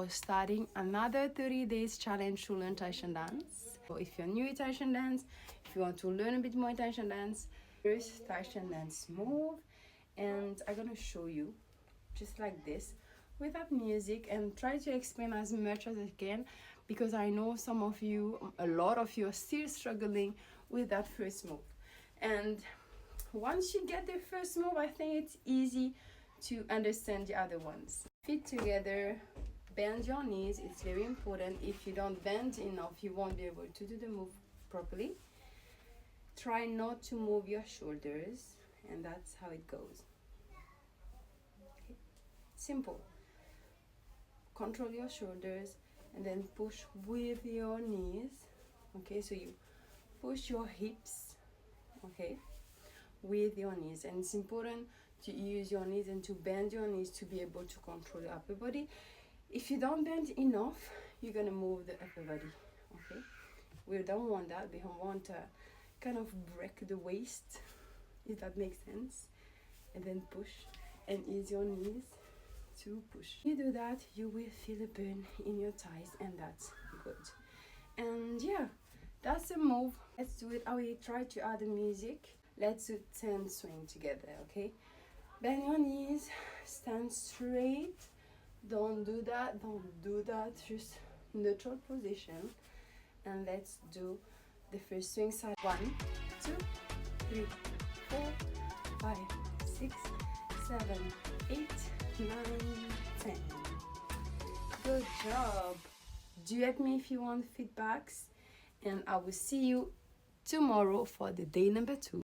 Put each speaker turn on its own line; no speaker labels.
for starting another 30 days challenge to learn Tahitian dance. So if you're new to Tahitian dance, if you want to learn a bit more Tahitian dance, first Tahitian dance move, and I'm gonna show you just like this without music and try to explain as much as I can, because I know some of you, a lot of you, are still struggling with that first move. And once you get the first move, I think it's easy to understand the other ones. Feet together, bend your knees. It's very important. If you don't bend enough, you won't be able to do the move properly. Try not to move your shoulders, and that's how it goes. Okay. Simple. Control your shoulders and then push with your knees. Okay, so you push your hips, okay, with your knees, and it's important to use your knees and to bend your knees to be able to control your upper body. If you don't bend enough, you're gonna move the upper body. Okay, we don't want that. We don't want to kind of break the waist, if that makes sense. And then push and use your knees to push. You do that, you will feel a burn in your thighs, and that's good. And yeah, that's the move. Let's do it. I will try to add the music. Let's do 10 swing together, okay? Bend your knees, stand straight. Don't do that, just neutral position. And let's do the first swing side. 1, 2, 3, 4, 5, 6, 7, 8, 9, 10. Good job. Duet me if you want feedbacks, and I will see you tomorrow for the day number 2.